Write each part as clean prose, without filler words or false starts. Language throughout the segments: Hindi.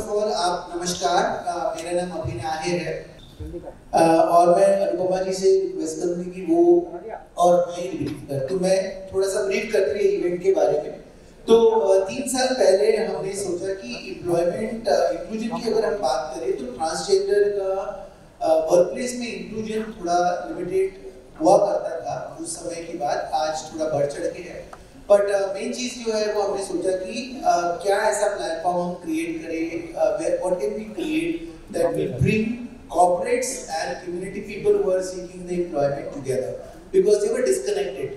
ऑफ ऑल आप नमस्कार, मेरा नाम अभिनय आहेर है और मैं अनुपमा जी से रिक्वेस्ट करूंगी कि वो और मैं ब्रीफ कर, तो मैं थोड़ा सा ब्रीफ करते हुए इवेंट के बारे में। तो 3 साल पहले हमने सोचा कि एम्प्लॉयमेंट इंक्लूजन की अगर हम बात करें तो ट्रांसजेंडर का वर्क प्लेस में इंक्लूजन थोड़ा लिमिटेड हुआ करता था उस समय की बात, आज थोड़ा बढ़ चढ़ के है। बट मेन चीज जो है वो हमने सोचा कि क्या ऐसा प्लेटफॉर्म हम क्रिएट करें, what can we create that will bring corporates and community people who are seeking the employment together because they were disconnected.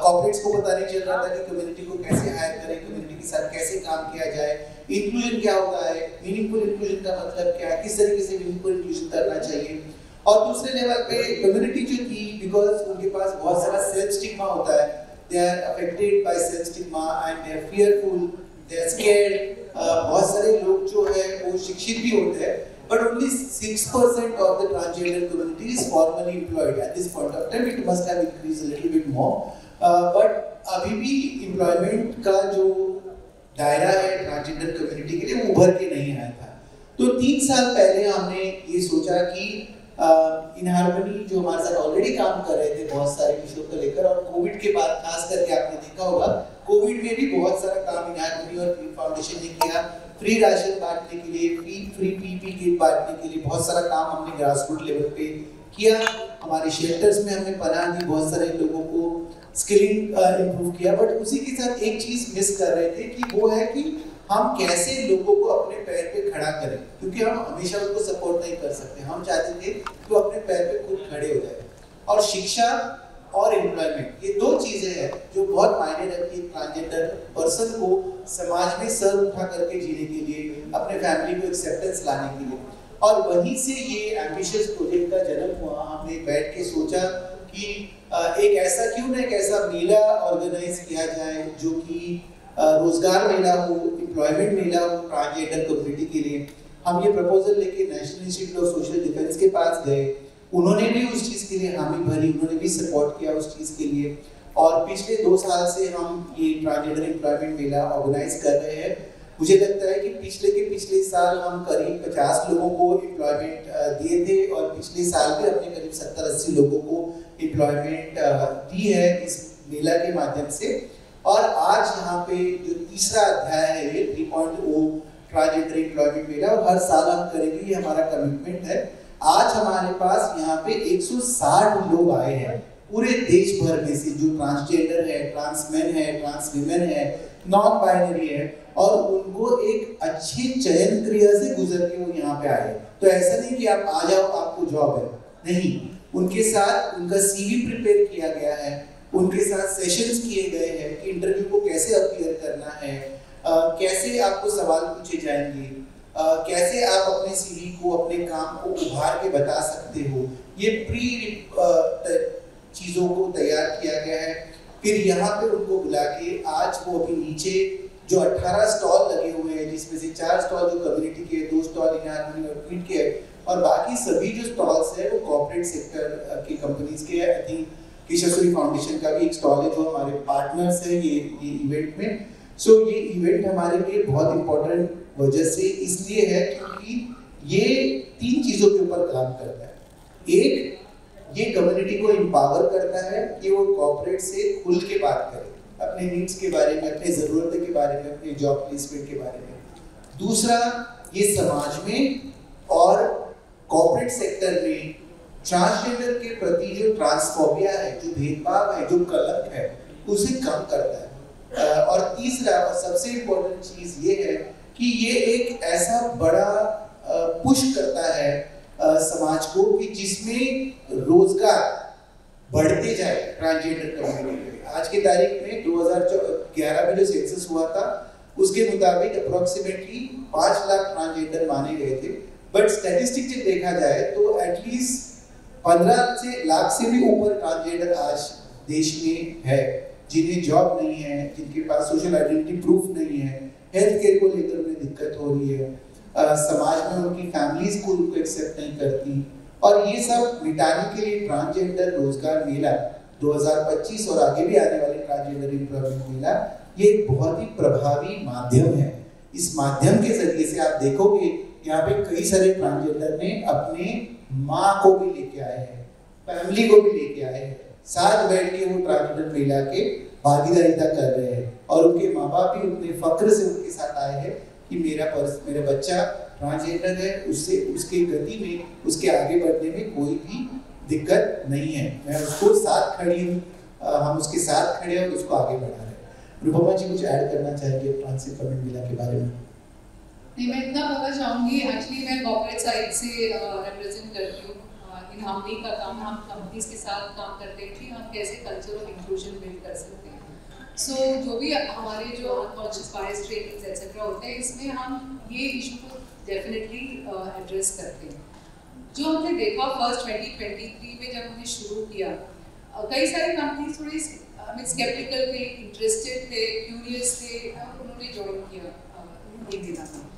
Corporates को पता नहीं चल रहा था कि कम्युनिटी को कैसे हायर करें, कम्युनिटी के साथ कैसे काम किया जाए, इंक्लूजन क्या होता है, मीनिंगफुल इंक्लूजन का मतलब क्या है, किस तरीके से मीनिंगफुल इंक्लूजन करना चाहिए। और दूसरे लेवल पे कम्युनिटी जो थी, बिकॉज उनके पास बहुत सारा सेल्फ स्टिग्मा होता है, they are affected by self stigma and they are fearful, they are scared। बहुत सारे लोग जो है वो शिक्षित भी होते हैं, but only 6% of the transgender community is formally employed at this point of time. It must have increased a little bit more, but अभी भी employment का जो दायरा है ट्रांसजेंडर कम्युनिटी के लिए वो उभर के नहीं आया था। तो 3 साल पहले हमने ये सोचा कि इन हार्मनी जो हमारे साथ ऑलरेडी काम कर रहे थे बहुत सारे विषयों को लेकर, और कोविड के बाद खास करके आपने देखा होगा कोविड में भी बहुत सारा काम इन हार्मनी और क्लीन फाउंडेशन ने किया। फ्री राशन बांटने के लिए, फ्री पीपी किट बांटने के लिए बहुत सारा काम हमने ग्रासरूट लेवल पे किया। हमारे शेल्टर्स में हमने पनाह दी, बहुत सारे लोगों को स्किलिंग इम्प्रूव किया। बट उसी के साथ एक चीज मिस कर रहे थे कि वो है कि हम कैसे लोगों को अपने पैर पे खड़ा करें, क्योंकि हम हमेशा उनको सपोर्ट नहीं कर सकते। हम चाहते थे कि वो अपने पैर पे खुद खड़े हो जाए। और शिक्षा और एम्प्लॉयमेंट, ये 2 चीजें हैं जो बहुत मायने रखती है ट्रांसजेंडर पर्सन को समाज में सर उठा करके जीने के लिए, अपने फैमिली को एक्सेप्टेंस लाने के लिए। और वहीं से ये एम्बिशियस प्रोजेक्ट का जन्म हुआ। हमने बैठ के सोचा कि एक ऐसा क्यों ना एक ऐसा मेला ऑर्गेनाइज किया जाए जो कि रोजगार मेला हो, एम्प्लॉयमेंट मेला हो ट्रांसजेंडर कम्युनिटी के लिए। हम ये प्रपोजल लेके national institute of social defence के पास गए, उन्होंने भी उस चीज के लिए हामी भरी, उन्होंने भी सपोर्ट किया उस चीज के लिए। और पिछले 2 साल से हम ये ट्रांसजेंडर एम्प्लॉयमेंट मेला ऑर्गेनाइज कर रहे हैं। मुझे लगता है कि पिछले साल हम करीब 50 लोगों को एम्प्लॉयमेंट दिए थे, और पिछले साल भी हमने करीब 70-80 लोगों को एम्प्लॉयमेंट दी है इस मेला के माध्यम से। और आज यहाँ पे जो तीसरा अध्याय है ये 3.0 ट्रांसजेंडर एम्प्लॉयमेंट मेला, और हर साल हम करेंगे, ये हमारा कमिटमेंट है। आज हमारे पास यहाँ पे 160 लोग आए हैं पूरे देश भर में से, जो ट्रांसजेंडर है, ट्रांसमेन है, ट्रांसविमेन है, नॉन बाइनरी है, और उनको एक अच्छी चयन क्रिया से गुजर के वो यहाँ पे आए। तो ऐसा नहीं कि आप आ जाओ आपको जॉब है, नहीं, उनके साथ उनका सीवी प्रिपेयर किया गया है, उनके साथ सेशंस किए गए हैं कि इंटरव्यू को कैसे अपीयर करना है, कैसे आपको सवाल पूछे जाएंगे, कैसे आप अपने सीवी को, अपने काम को उभार के बता सकते हो। ये प्री चीज़ों को तैयार किया गया है। फिर यहाँ पे उनको बुला के आज वो अभी नीचे जो 18 स्टॉल लगे हुए हैं, जिसमें से 4 स्टॉल जो कम्युनिटी के, 2 स्टॉल इन हार्मनी और क्विट के, और बाकी सभी जो स्टॉल्स है वो कॉर्पोरेट सेक्टर की कंपनीज के है। आई थिंक किशोरी फाउंडेशन का भी एक स्टॉल है जो हमारे पार्टनर्स है ये इवेंट में। सो ये इवेंट हमारे लिए बहुत इंपॉर्टेंट वजह से इसलिए है क्योंकि ये 3 चीज़ों के ऊपर काम करता है। एक, ये कम्युनिटी को एम्पावर करता है कि वो कॉर्पोरेट से खुल के बात करे, अपने नीड्स के बारे में, अपने ज़रूरतों के बारे में, अपने जॉब प्लेसमेंट के बारे में। दूसरा, ये समाज में और कॉर्पोरेट सेक्टर में ट्रांसजेंडर के प्रति जो ट्रांसफोबिया है, जो भेदभाव है, जो कलंक है, उसे कम करता है। और तीसरा और सबसे इम्पोर्टेंट चीज़ ये है कि ये एक ऐसा बड़ा पुश करता है समाज को कि जिसमें रोजगार बढ़ते जाए ट्रांसजेंडर कम्युनिटी में। आज की तारीख में 2011 में जो सेंसस हुआ था उसके मुताबिक अप्रोक्सीमेटली 5 लाख ट्रांसजेंडर माने गए थे। बट स्टैटिस्टिक जब देखा जाए तो एटलीस्ट 15 लाख से भी ऊपर ट्रांसजेंडर आज देश में है, जिन्हें जॉब नहीं है, जिनके पास सोशल आइडेंटिटी प्रूफ नहीं है, हेल्थ केयर को लेकर उन्हें दिक्कत हो रही है, समाज में उनकी फैमिलीज को उनको एक्सेप्ट नहीं करती। और ये सब मिटाने के लिए ट्रांसजेंडर रोजगार मेला 2025 और आगे भी आने वाले ट्रांसजेंडर एम्प्लॉयमेंट मेला ये एक बहुत ही प्रभावी माध्यम है इस माध्यम के जरिए से आप देखोगे यहाँ पे कई सारे ट्रांसजेंडर ने अपने माँ को भी लेके आए हैं, फैमिली को भी लेके आए हैं, साथ बैठ के वो ट्रांसजेंडर महिला के भागीदारिता कर रहे हैं और उनके माँ बाप भी उतने फक्र से उनके साथ आए हैं कि मेरा बच्चा ट्रांसजेंडर है, उससे उसके गति में उसके आगे बढ़ने में कोई भी दिक्कत नहीं है, मैं उसको साथ खड़ी हूँ, हम उसके साथ खड़े हैं और उसको आगे बढ़ा रहे हैं। रूपमा जी कुछ ऐड करना चाहेंगे ट्रांसजेंडर महिला के बारे में? नहीं, मैं इतना बोलना चाहूँगी, एक्चुअली मैं कॉर्पोरेट साइड से रिप्रेजेंट करती हूँ। इन हार्मनी का काम हम कंपनीज के साथ काम करते हैं कि हम कैसे कल्चर ऑफ इंक्लूजन बिल्ड कर सकते हैं। सो जो भी हमारे जो अनकॉन्शियस बायस ट्रेनिंग्स एक्सेट्रा होते हैं, इसमें हम ये इशू को डेफिनेटली एड्रेस करते हैं। जो हमने देखा फर्स्ट 2023 में जब हमने शुरू किया, कई सारी कंपनीज थोड़ी स्केप्टिकल थे, इंटरेस्टेड थे, क्यूरियस थे, उन्होंने ज्वाइन किया एक दिन में।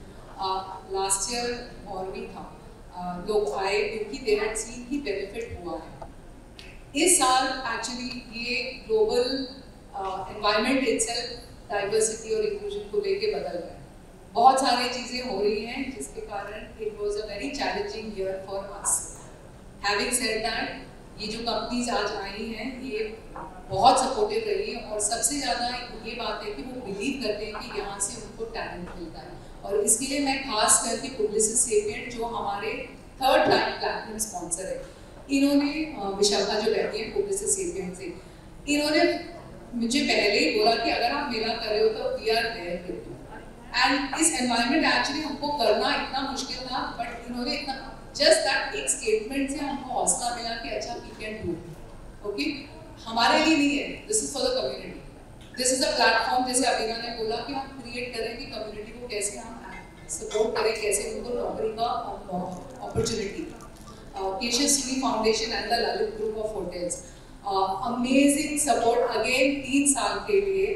लास्ट ईयर और भी था, लोग आए क्योंकि दे हैड सीन की बेनिफिट हुआ है। इस साल एक्चुअली ये ग्लोबल एनवायरनमेंट इटसेल्फ डाइवर्सिटी और इंक्लूजन को लेके बदल रहा है। बहुत सारी चीज़ें हो रही हैं जिसके कारण it was a very challenging year for us. Having said that, ये जो कंपनीज आज आई हैं ये बहुत सपोर्टिव रही है और सबसे ज़्यादा ये बात है कि वो बिलीव करते हैं कि यहाँ से उनको टैलेंट मिलता है। और इसके लिए मैं खास करके पुब्लिसिस सेपिएंट जो हमारे 3rd टाइम प्लैटिनम स्पॉन्सर है, इन्होंने विशाखा जो बैठी है पुब्लिसिस सेपिएंट से, इन्होंने मुझे पहले ही बोला कि अगर आप मेला कर रहे हो तो we are there with you. And इस एनवायरनमेंट एक्चुअली हमको करना इतना मुश्किल था, बट इन्होंने इतना जस्ट दैट एक स्टेटमेंट से हमको हौसला मिला कि अच्छा वी कैन डू ओके। हमारे लिए नहीं है, this is for the community, this is a platform. जैसे अभिना ने बोला कि हम क्रिएट करें कि कम्युनिटी को कैसे हम सपोर्ट करें, कैसे उनको नौकरी का opportunity. Keshav foundation and the Lalit group of hotels, amazing support again 3 साल के लिए,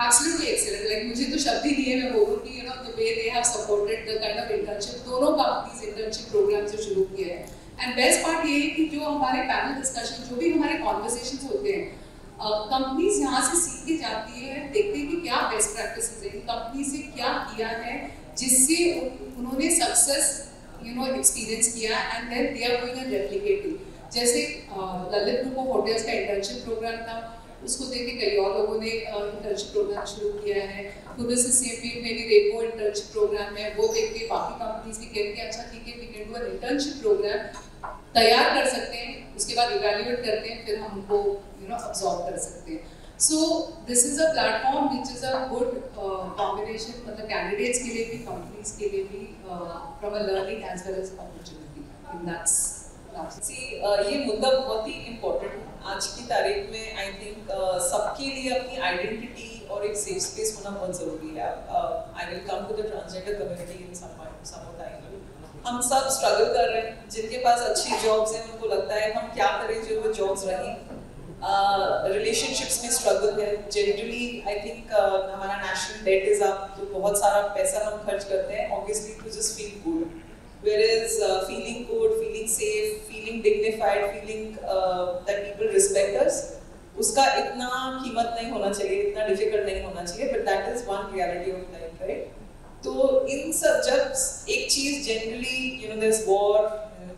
absolutely excellent. Like मुझे तो शब्द ही नहीं है, मैं बोलूँ कि the way they have supported the kind of internship, दोनों कंपनीज इंटर्नशिप प्रोग्राम से शुरू किया है। एंड बेस्ट पार्ट ये है कि जो हमारे पैनल डिस्कशन, जो भी हमारे कॉन्वर्सेशंस होते हैं, कंपनीज यहाँ से सीख के जाती है, देखते हैं कि क्या बेस्ट प्रैक्टिसेस है, कंपनी से क्या किया है जिससे उन्होंने सक्सेस एक्सपीरियंस किया, and then they are going and replicating. जैसे ललित ग्रुप ऑफ होटल्स का इंटर्नशिप प्रोग्राम था, उसको देख के कई और लोगों ने इंटर्नशिप प्रोग्राम शुरू किया है। पुलिस सीएपी में भी रेपो इंटर्नशिप प्रोग्राम है, वो देख के बाकी कंपनीज भी कहते हैं अच्छा ठीक है we can do an internship program, तैयार कर सकते हैं, उसके बाद इवैल्यूएट करते हैं, फिर हम उनको अब्सॉर्ब कर सकते हैं। So this is a platform which is a good combination, मतलब कैंडिडेट्स के लिए भी, कंपनीज के लिए भी, from a learning as well as opportunity in that. ये मुद्दा बहुत ही इम्पोर्टेंट है आज की तारीख में। आई थिंक सबके लिए अपनी आइडेंटिटी और एक सेफ स्पेस होना बहुत ज़रूरी है। I will come to the transgender community in some time. हम सब स्ट्रगल कर रहे हैं, जिनके पास अच्छी जॉब्स हैं उनको लगता है हम क्या करें जो वो जॉब्स रहें। रिलेशनशिप्स में स्ट्रगल है जनरली। आई थिंक हमारा नेशनल डेट इज अप, तो बहुत सारा पैसा हम खर्च करते हैं obviously to just feel good. Whereas feeling good, feeling safe, feeling dignified, feeling that people respect us, उसका इतना कीमत नहीं होना चाहिए, इतना डिफिकल्ट नहीं होना चाहिए, but that is one reality of life, right? तो इन सब जब एक चीज जनरली there's war,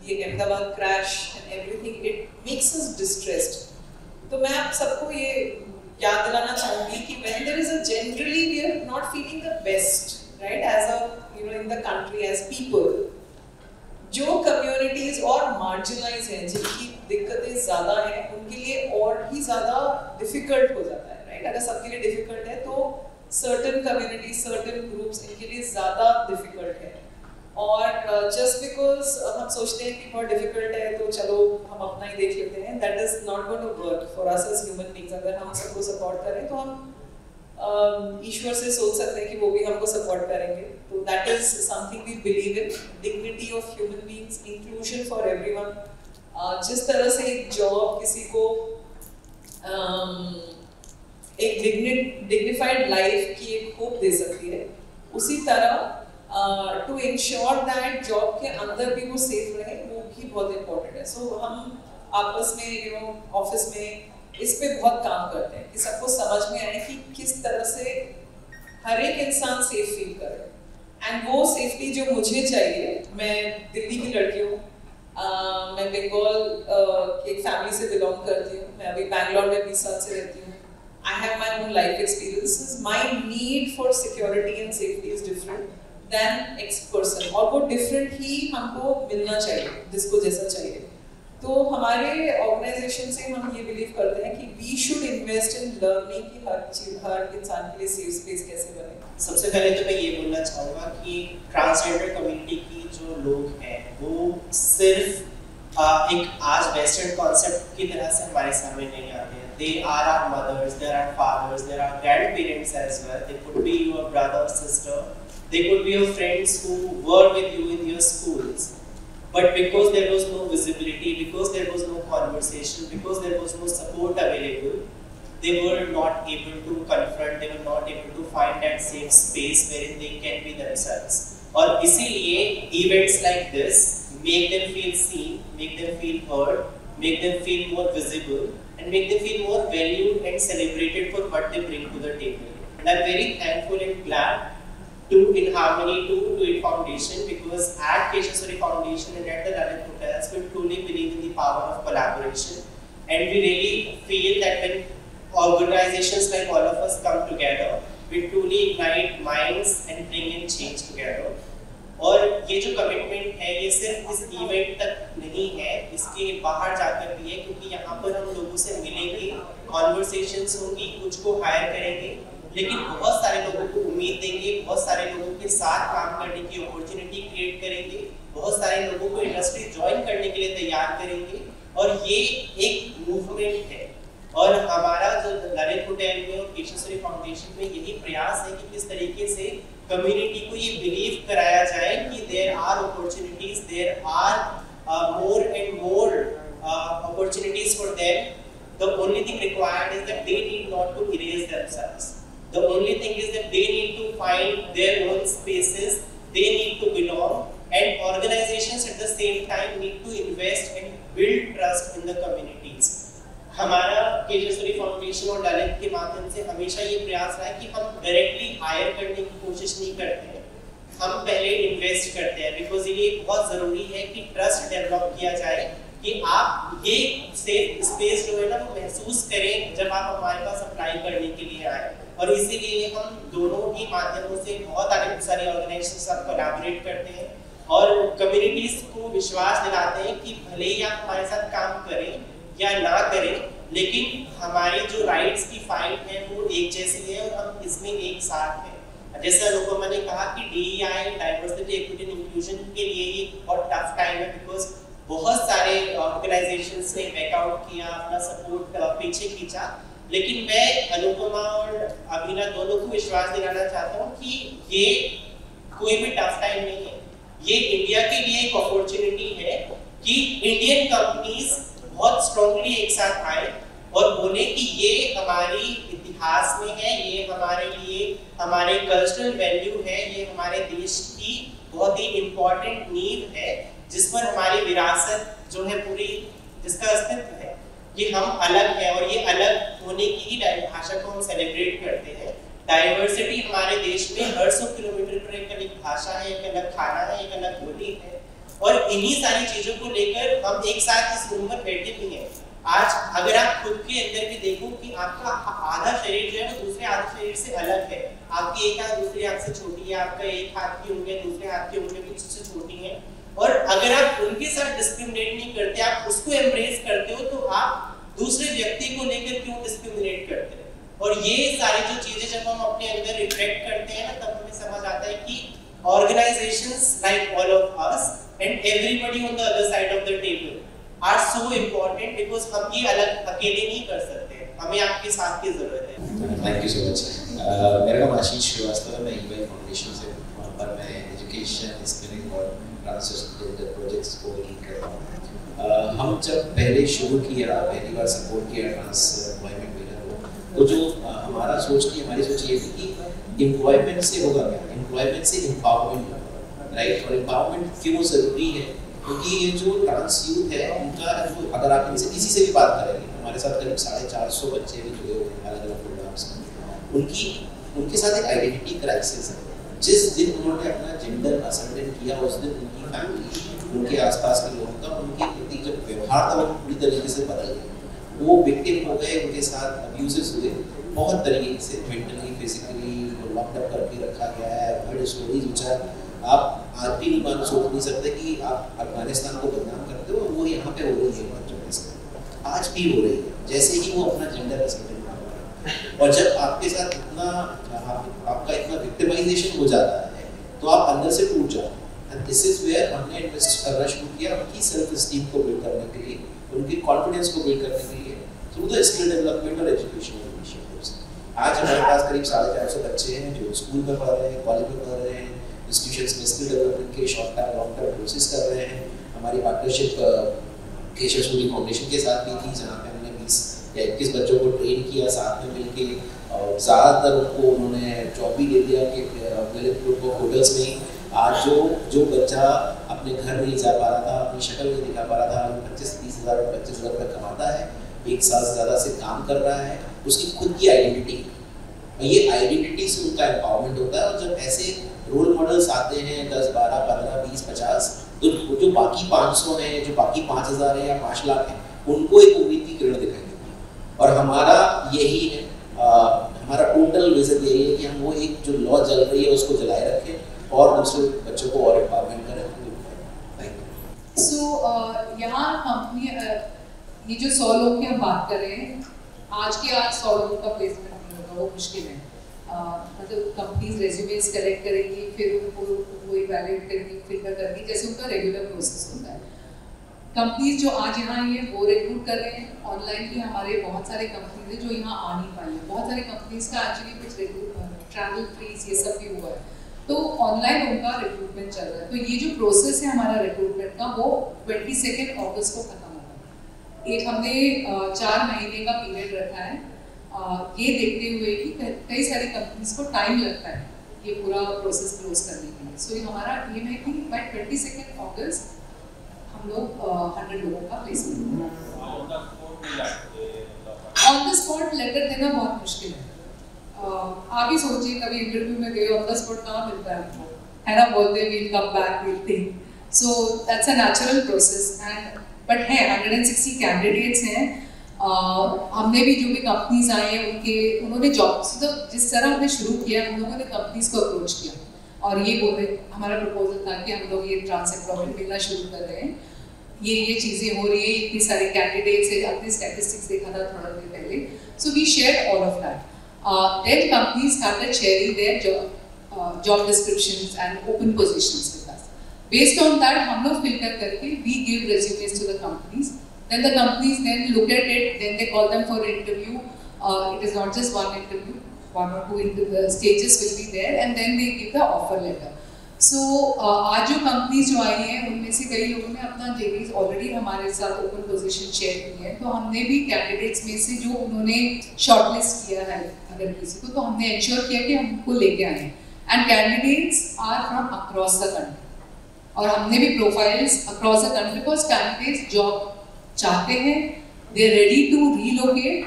ये Ahmedabad crash and everything, it makes us distressed. तो मैं आप सबको ये याद दिलाना चाहूँगी कि when there is a generally we are not feeling the best, right? As a in the country as people, जो कम्युनिटीज और मार्जिनलाइज हैं, जिनकी दिक्कतें ज़्यादा हैं, उनके लिए और भी ज़्यादा डिफिकल्ट हो जाता है, राइट? अगर सबके लिए डिफिकल्ट है तो सर्टेन कम्युनिटी, सर्टेन ग्रुप्स, इनके लिए ज़्यादा डिफिकल्ट है। और जस्ट बिकॉज हम सोचते हैं कि बहुत डिफिकल्ट है तो चलो हम अपना ही देख लेते हैं, that is not going to work for us as human beings. अगर हम सबको सपोर्ट करें तो हम ईश्वर से सोच सकते हैं कि वो भी हमको सपोर्ट करेंगे। तो that is something we believe in, dignity of human beings, inclusion for everyone. जिस तरह से एक जॉब किसी को एक डिग्निफाइड लाइफ की एक होप दे सकती है, उसी तरह टू इंश्योर दैट जॉब के अंदर भी वो सेफ रहे, वो भी बहुत इम्पोर्टेंट है। सो हम आपस में ऑफिस में इस पे बहुत काम करते हैं कि सबको समझ में आए कि किस तरह से हर एक इंसान सेफ फील करे, एंड वो सेफ्टी जो मुझे चाहिए, मैं दिल्ली की लड़की हूँ, मैं बंगाल की एक फैमिली से बिलोंग करती हूँ, मैं अभी बैंगलोर में 20 साल से रहती हूँ, I have my own life experiences, my need for security and safety is different than X person, और वो different ही हमको मिलना चाहिए जिसको जैसा चाहिए। तो हमारे ऑर्गेनाइजेशन से हम ये बिलीव करते हैं कि we should invest in learning कि हर इंसान के लिए सेफ स्पेस कैसे बने। सबसे पहले तो मैं ये बोलना चाहूँगा कि ट्रांसजेंडर कम्युनिटी की जो लोग हैं वो सिर्फ एक आज वेस्टर्न कॉन्सेप्ट की तरह से हमारे सामने नहीं आते हैं। They are our mothers, they are our fathers, they are our grandparents as well. They could be your brother, sister. They could be your friends who were with you in your schools. But because there was no visibility, because there was no conversation, because there was no support available, they were not able to confront, they were not able to find that safe space wherein they can be themselves. और इसीलिए events like this make them feel seen, make them feel heard, make them feel more visible, and make them feel more valued and celebrated for what they bring to the table. And I'm very thankful and glad to In Harmony to it Foundation, because at Keshaswari Foundation and at the Lalit Hotels we truly believe in the power of collaboration, and we really feel that when organizations like all of us come together, we truly ignite minds and bring in change together. और ये जो कमिटमेंट है ये सिर्फ इस इवेंट तक नहीं है, इसके बाहर जाकर भी है, क्योंकि यहाँ पर हम लोगों से मिलेंगे, कॉन्वर्सेशंस होंगी, कुछ को हायर करेंगे, लेकिन बहुत सारे लोगों को उम्मीद देंगे, बहुत सारे लोगों के साथ काम करने की अपॉर्चुनिटी क्रिएट करेंगे, बहुत सारे लोगों को इंडस्ट्री ज्वाइन करने के लिए तैयार करेंगे, और ये एक मूवमेंट है। और हमारा जो ललित होटल में और केशेश्वरी फाउंडेशन में यही प्रयास है कि किस तरीके से कम्युनिटी को ये बिलीव कराया जाए कि there are opportunities, there are more and more opportunities for them. The only thing required is that they need not to erase themselves. The only thing is that they need to find their own spaces, they need to belong, and organizations at the same time need to invest and build trust in the communities. हमारा केशेश्वरी फाउंडेशन और ललित के माध्यम से हमेशा ये प्रयास रहा है कि हम डायरेक्टली हायर करने की कोशिश नहीं करते हैं, हम पहले इन्वेस्ट करते हैं, बिकॉज ये बहुत ज़रूरी है कि ट्रस्ट डेवलप किया जाए कि आप ये सेफ स्पेस जो है ना वो महसूस करें जब आप हमारे पास अप्लाई करने के लिए आए। और इसीलिए हम दोनों ही माध्यमों से बहुत सारी ऑर्गेनाइजेशन के साथ कोलैबोरेट करते हैं और कम्युनिटीज को विश्वास दिलाते हैं कि भले ही आप हमारे साथ काम करें या ना करें, लेकिन हमारी जो राइट्स की फाइट है वो एक जैसी है और हम इसमें एक साथ हैं। जैसे अनुपमा ने कहा कि DEI diversity equity and inclusion के लिए ये बहुत टफ टाइम है, बिकॉज बहुत सारे ऑर्गेनाइजेशंस ने बैकआउट किया, अपना सपोर्ट पीछे खींचा, लेकिन मैं अनुपमा और अभिना दोनों को विश्वास दिलाना चाहता हूँ कि ये कोई भी टफ टाइम नहीं है, ये इंडिया के लिए एक अपॉर्चुनिटी है कि इंडियन कंपनीज बहुत स्ट्रांगली एक साथ आए और बोले कि ये हमारी इतिहास में है, ये हमारे लिए हमारे कल्चरल वैल्यू है, ये हमारे देश की बहुत ही इम्पोर्टेंट नींव है जिस पर हमारी विरासत जो है पूरी, जिसका अस्तित्व है कि हम अलग हैं और ये अलग होने की ही भाषा को हम सेलिब्रेट करते हैं। डाइवर्सिटी हमारे देश में हर 100 किलोमीटर पर एक अलग भाषा है, एक अलग खाना है, एक अलग बोली है, और इन्हीं सारी चीजों को लेकर हम एक साथ इस रूम पर बैठे भी हैं। आज अगर आप खुद के अंदर भी देखो कि आपका आधा शरीर जो है वो दूसरे आधे शरीर से अलग है, आपकी एक आंख दूसरे आंख से छोटी है, आपका एक हाथ की उंगलियां दूसरे हाथ की उंगलियों की से छोटी हैं, और अगर आप उनके साथ डिस्क्रिमिनेट नहीं करते, आप उसको एम्ब्रेस करते हो, तो आप दूसरे व्यक्ति को लेकर क्यों डिस्क्रिमिनेट करते हैं? और ये सारी जो चीजें जब हम अपने अंदर रिफ्लेक्ट करते हैं ना, तब हमें समझ आता है कि organizations like all of us and everybody on the other side of the table are so important because हम ये अलग अकेले नहीं कर सकते, हमें आपके साथ की जरूरत है। Thank you so much. मेरा नाम आशीष श्रीवास्तव है, मैं EY फाउंडेशन से, वहाँ पर मैं एजुकेशन, स्किलिंग और ट्रांसजेंडर प्रोजेक्ट्स को लीड करता हूँ। हम जब पहले शुरू किया, पहली बार सपोर्ट किया ट्रांस एम्प्लॉयमेंट मिलर को, तो जो हमारी सोच ये थी कि एम्प्लॉयमेंट से होगा क्या, एम्प्लॉयमेंट से एम्पावरमेंट होगा, राइट। और एम्पावरमेंट क्यों ज़रूरी है, क्योंकि ये जो ट्रांस यूथ है उनका जो, अगर आप इनसे किसी से भी बात करेंगे, हमारे साथ करीब 450 बच्चे भी जुड़े हुए हैं अलग अलग प्रोग्राम्स में, उनकी उनके साथ एक आइडेंटिटी क्राइसिस है। जिस दिन उन्होंने अपना जेंडर असर्टेन किया उस दिन उनकी फैमिली, उनके आसपास के लोगों का उनके प्रति जो व्यवहार था वो पूरी तरीके से बदल गया। वो विक्टिम हो गए, उनके साथ अब्यूजेस हुए बहुत तरीके से, मेंटली फिजिकली लॉकअप करके रखा गया है। बड़ी स्टोरीज विच आप आज भी नहीं सोच नहीं सकते कि आप अफगानिस्तान को बदनाम करते हो, वो यहाँ पे हो रही है आज भी हो रही है। जैसे ही वो अपना जेंडर असर्टेन और जब आपके साथ इतना आपका इतना विक्टिमाइजेशन हो जाता है तो आप अंदर से टूट जाते हैं। एंड दिस इज वेयर हमने इन्वेस्ट करना शुरू किया उनकी सेल्फ एस्टीम को बिल्ड करने के लिए, उनकी कॉन्फिडेंस को बिल्ड करने के लिए थ्रू द स्किल डेवलपमेंट और एजुकेशनल इनिशिएटिव्स। आज हमारे पास करीब 450 बच्चे हैं जो स्कूल में पढ़ रहे हैं, कॉलेज में पढ़ रहे हैं, इंस्टीट्यूशंस में स्किल डेवलपमेंट के short term long term courses कर रहे हैं। हमारी पार्टनरशिप केशव सूरी फाउंडेशन के साथ भी थी जहाँ पे हमने 20 या 21 बच्चों को ट्रेन किया साथ में मिलके, और ज़्यादातर उनको उन्होंने जॉब भी दे दिया कि ग्रुप ऑफ होटल्स में। आज जो बच्चा अपने घर नहीं जा पा रहा था, अपनी शक्ल नहीं दिखा पा रहा था, 25-30 हज़ार 25 हज़ार रुपये कमाता है, 1 साल से ज़्यादा से काम कर रहा है, उसकी खुद की आइडेंटिटी, और ये आइडेंटिटी से उनका एम्पावरमेंट होता है। और जब ऐसे रोल मॉडल्स आते हैं 10, 12, 15, 20, 50, तो जो बाकी 500 हैं, जो बाकी 5000 हैं या 5 लाख हैं, उनको एक उम्मीद की किरण दिखाई देती है। और हमारा यही है, हमारा टोटल विजन यही है कि हम वो एक जो लॉ जल रही है उसको जलाए रखें और दूसरे बच्चों को और एम्पावरमेंट करें। सो यहाँ कंपनी ये जो 100 लोग की हम बात कर रहे हैं, आज के आज 100 लोगों का प्लेसमेंट नहीं होगा, वो मुश्किल है। मतलब कंपनीज रेज्यूमेस कलेक्ट करेंगी, फिर उनको इवैल्यूएट करेंगी, फिल्टर करेंगी, जैसे उनका रेगुलर प्रोसेस होता है। कंपनीज जो आज यहाँ आई है वो रिक्रूट कर रहे हैं। ऑनलाइन भी हमारे बहुत सारे कंपनीज हैं जो यहाँ आ नहीं पाई हैं। बहुत सारे कंपनीज का एक्चुअली कुछ ट्रैवल फ्रीज ये सब भी हुआ है, तो ऑनलाइन उनका रिक्रूटमेंट चल रहा है। तो ये जो प्रोसेस है हमारा रिक्रूटमेंट का, वो 22 अगस्त को खत्म होगा। एक हमने 4 महीने का पीरियड रखा है, ये देखते हुए कि कई सारी कंपनीज को टाइम लगता है ये पूरा प्रोसेस क्लोज करने के लिए। सो हमारा एम है कि बाय 22 अगस्त हम लोग 100 लोगों का placement. On the spot letter देना बहुत मुश्किल है। आप ही सोचिए, कभी इंटरव्यू में गए, ऑन द स्पॉट कहाँ मिलता है आपको, है ना, बोलते will come back will think. So that's a natural process and but है 160 कैंडिडेट्स हैं। हमने भी जो भी कंपनीज आए हैं उन्होंने जॉब्स, तो जिस तरह हमने शुरू किया हम लोगों ने कंपनीज को अप्रोच किया और ये बोले, हमारा प्रपोजल था कि हम लोग ये ट्रांस एम्प्लॉयमेंट मिलना शुरू कर रहे हैं, ये चीज़ें हो रही है, इतनी सारे कैंडिडेट्स है, अपने स्टैटिस्टिक्स देखा था थोड़ा देर पहले। So we share all of that. Then companies started sharing their job descriptions and open positions with us. Based on that हम लोग फिल्टर करके we give resumes to the companies. Then the companies then look at it, then they call them for interview. It is not just one interview, 1 or 2 stages will be there, and then they give the offer letter. So आज जो companies जो आई हैं उनमें से कई लोगों ने अपना JVs already हमारे साथ open position share की है, तो हमने भी candidates में से जो उन्होंने shortlist किया है अगर किसी को, तो हमने ensure किया कि हम उनको लेके आए। And candidates are from across the country, और हमने भी profiles across the country because candidates job चाहते हैं, they are ready to relocate,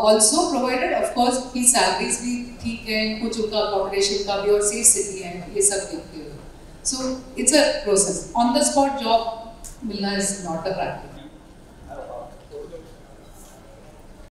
also provided of course की salaries भी ठीक है, कुछ उनका accommodation का भी और safe city है, ये सब देखते हुए। So it's a process. On the spot job मिलना is not a practice.